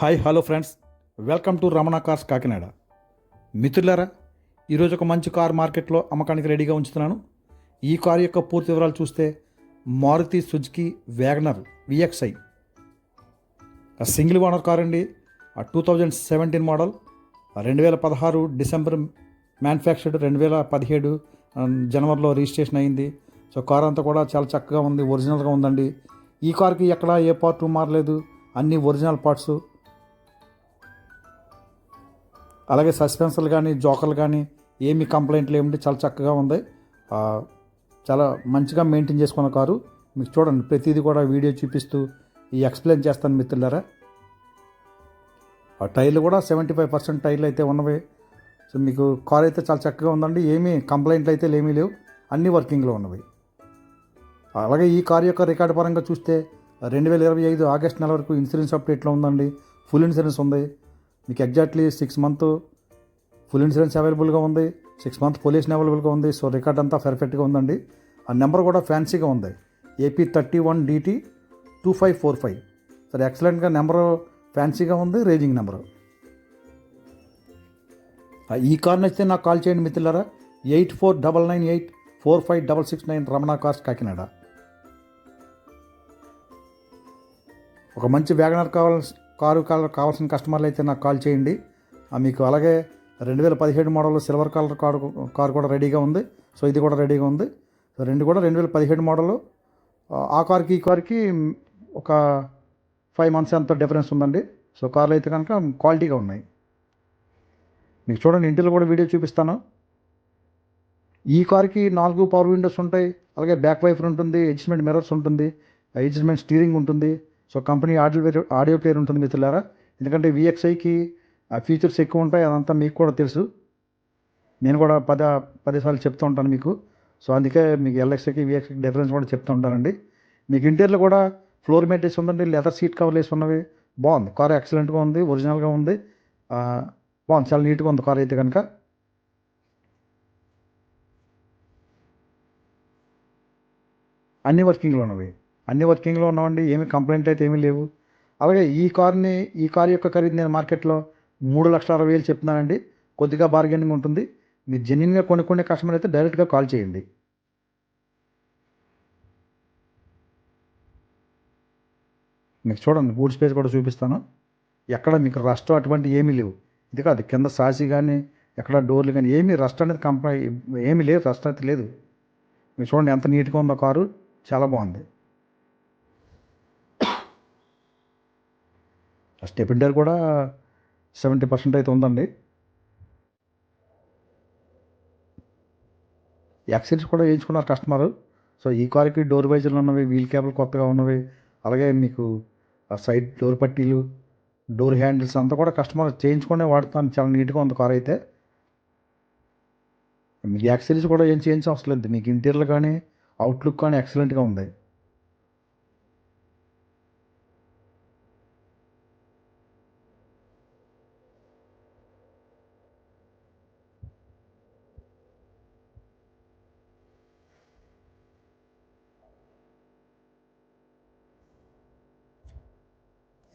Hi hello friends, welcome to Ramana cars Kakinada. మిత్రులారా, ఈరోజు ఒక మంచి కార్ మార్కెట్లో అమ్మకానికి రెడీగా ఉంచుతున్నాను. ఈ కారు యొక్క పూర్తి వివరాలు చూస్తే Maruti Suzuki wagon R VXI single owner car అండి. 2017 మోడల్, 2016 డిసెంబర్ మ్యానుఫ్యాక్చర్డ్, 2017 జనవరిలో రిజిస్ట్రేషన్ అయింది. సో కార్ అంతా కూడా చాలా చక్కగా ఉంది, ఒరిజినల్గా ఉందండి. ఈ కార్కి ఎక్కడ ఏ పార్ట్ మారలేదు, అన్ని ఒరిజినల్ పార్ట్స్. అలాగే సస్పెన్సర్లు కానీ జోకర్లు కానీ ఏమి కంప్లైంట్లు ఏమిటి, చాలా చక్కగా ఉంది. చాలా మంచిగా మెయింటైన్ చేసుకున్న కారు. మీకు చూడండి, ప్రతిదీ కూడా వీడియో చూపిస్తూ ఎక్స్ప్లెయిన్ చేస్తాను మిత్రులారా. ఆ టైర్లు కూడా 75% టైర్లు అయితే ఉన్నవి. సో మీకు కార్ అయితే చాలా చక్కగా ఉందండి. ఏమీ కంప్లైంట్లు అయితే ఏమీ లేవు, అన్నీ వర్కింగ్లో ఉన్నవి. అలాగే ఈ కార్ యొక్క రికార్డు పరంగా చూస్తే 2025 ఆగస్ట్ నెల వరకు ఇన్సూరెన్స్ అప్డేట్లో ఉందండి. ఫుల్ ఇన్సూరెన్స్ ఉంది. మీకు ఎగ్జాక్ట్లీ 6 months ఫుల్ ఇన్సూరెన్స్ అవైలబుల్గా ఉంది, 6 months పొల్యూషన్ అవైలబుల్గా ఉంది. సో రికార్డ్ అంతా పర్ఫెక్ట్గా ఉందండి. ఆ నెంబర్ కూడా ఫ్యాన్సీగా ఉంది, AP31DT 2545. సరే, ఎక్సలెంట్గా నెంబరు ఫ్యాన్సీగా ఉంది, రేజింగ్ నెంబరు. ఈ కార్ నచ్చితే నాకు కాల్ చేయండి మిత్రులారా. 8499845669 రమణ కార్స్ కాకినాడ. ఒక మంచి వ్యాగనర్ కావాల్సిన కస్టమర్లు అయితే నాకు కాల్ చేయండి. మీకు అలాగే 2017 మోడల్ సిల్వర్ కలర్ కారు కూడా రెడీగా ఉంది. సో ఇది కూడా రెడీగా ఉంది. సో రెండు కూడా 2017 మోడల్. ఆ కార్కి ఈ కార్కి ఒక 5 months అంత డిఫరెన్స్ ఉందండి. సో కార్లు అయితే కనుక క్వాలిటీగా ఉన్నాయి. మీకు చూడండి, ఇంటిలో కూడా వీడియో చూపిస్తాను. ఈ కార్కి 4 పవర్ విండోస్ ఉంటాయి. అలాగే బ్యాక్ వైఫర్ ఉంటుంది, అడ్జస్ట్మెంట్ మిర్రర్స్ ఉంటుంది, అడ్జస్ట్మెంట్ స్టీరింగ్ ఉంటుంది. సో కంపెనీ ఆడియో ప్లేయర్ ఉంటుంది మిత్రులారా. ఎందుకంటే విఎక్స్ఐకి ఆ ఫీచర్స్ ఎక్కువ ఉంటాయి, అదంతా మీకు కూడా తెలుసు. నేను కూడా పది సార్లు చెప్తూ ఉంటాను మీకు. సో అందుకే మీకు ఎల్ఎక్స్ఐకి విఎక్స్ఐకి డిఫరెన్స్ కూడా చెప్తూ ఉంటానండి. మీకు ఇంటీరియర్లో కూడా ఫ్లోర్ మ్యాట్ వేసి ఉందండి, లెదర్ సీట్ కవర్లు వేసి ఉన్నవి. బాగుంది కార్, ఎక్సలెంట్గా ఉంది, ఒరిజినల్గా ఉంది. బాగుంది, చాలా నీట్గా ఉంది కార్ అయితే కనుక. అన్ని వర్కింగ్లో ఉన్నామండి. ఏమి కంప్లైంట్ అయితే ఏమీ లేవు. అలాగే ఈ కార్ యొక్క ఖరీదు నేను మార్కెట్లో 3,60,000 చెప్తున్నానండి. కొద్దిగా బార్గెనింగ్ ఉంటుంది. మీరు జెన్యున్గా కొనుక్కునే కస్టమర్ అయితే డైరెక్ట్గా కాల్ చేయండి. మీకు చూడండి, బూట్ స్పేస్ కూడా చూపిస్తాను. ఎక్కడ మీకు రస్ట్ అటువంటి ఏమీ లేవు. ఇది కాదు, కింద సాసి కానీ ఎక్కడ డోర్లు కానీ ఏమీ రస్ట్ అనేది ఏమీ లేదు, రస్ట్ అయితే లేదు. మీరు చూడండి ఎంత నీట్గా ఉందో కారు, చాలా బాగుంది. స్టెపిడర్ కూడా 70% అయితే ఉందండి. యాక్సిల్స్ కూడా వేయించుకున్నారు కస్టమర్. సో ఈ కార్కి డోర్ వైజర్లు ఉన్నవి, వీల్ క్యాప్లు కొత్తగా ఉన్నవి. అలాగే మీకు ఆ సైడ్ డోర్ పట్టీలు, డోర్ హ్యాండిల్స్ అంతా కూడా కస్టమర్ చేయించుకునే వాడుతాను. చాలా నీట్గా ఉంది కార్ అయితే. మీకు యాక్సిల్స్ కూడా ఏం చేయించడం అవసరం లేదు. మీకు ఇంటీరియర్ కానీ అవుట్లుక్ కానీ ఎక్సలెంట్గా ఉంది.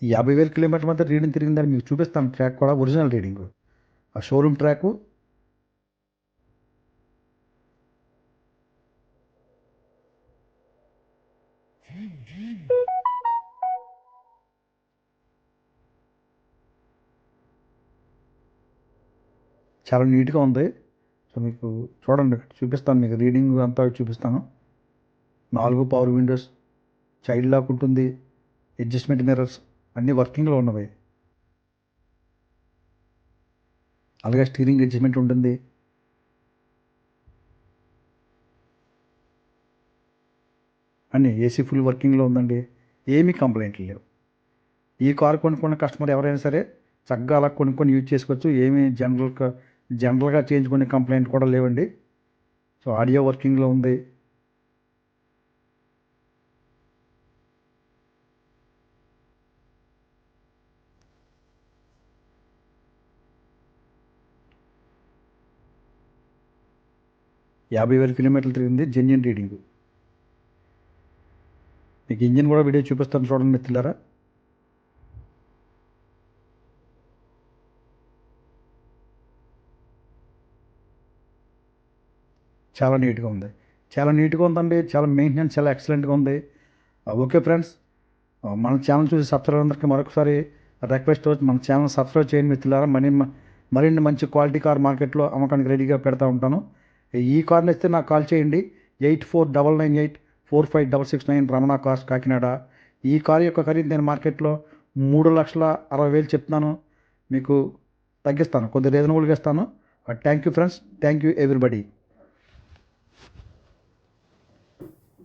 ఈ 50,000 కిలోమీటర్ల మధ్య రీడింగ్ తిరిగిందని మీకు చూపిస్తాను. ట్రాక్ కూడా ఒరిజినల్ రీడింగ్, ఆ షోరూమ్ ట్రాకు. చాలా నీట్గా ఉంది. సో మీకు చూడండి, చూపిస్తాను మీకు రీడింగ్ అంతా చూపిస్తాను. 4 పవర్ విండోస్, చైల్డ్ లాక్ ఉంటుంది, అడ్జస్ట్మెంట్ మిర్రర్స్ అన్నీ వర్కింగ్లో ఉన్నవి. అలాగే స్టీరింగ్ అడ్జస్ట్మెంట్ ఉంటుంది. అన్నీ ఏసీ ఫుల్ వర్కింగ్లో ఉందండి. ఏమీ కంప్లైంట్లు లేవు. ఈ కారు కొనుక్కున్న కస్టమర్ ఎవరైనా సరే చక్కగా అలా కొనుక్కొని యూజ్ చేసుకోవచ్చు. ఏమీ జనరల్గా చేయించుకునే కంప్లైంట్ కూడా లేవండి. సో ఆడియో వర్కింగ్లో ఉంది. యాభై వేల కిలోమీటర్లు తిరిగింది, జెన్యున్ రీడింగ్. మీకు ఇంజిన్ కూడా వీడియో చూపిస్తాను, చూడండి మిత్రులారా. చాలా నీట్గా ఉంది, చాలా నీట్గా ఉందండి, చాలా మెయింటెనెన్స్ చాలా ఎక్సలెంట్గా ఉంది. ఓకే ఫ్రెండ్స్, మన ఛానల్ చూసి సబ్స్క్రైబర్ అందరికీ మరొకసారి రిక్వెస్ట్, మన ఛానల్ సబ్స్క్రైబ్ చేయండి మిత్రులారా. మరిన్ని మంచి క్వాలిటీ కార్ మార్కెట్లో అమ్మకానికి రెడీగా పెడతా ఉంటాను. ఈ కార్ని ఇస్తే నాకు కాల్ చేయండి. 8499845669 రమణ కార్స్ కాకినాడ. ఈ కారు యొక్క ఖరీదు నేను మార్కెట్లో 3,60,000 చెప్తున్నాను. మీకు తగ్గిస్తాను, కొద్దిగా రీజనబుల్గా ఇస్తాను. Thank you friends, thank you everybody.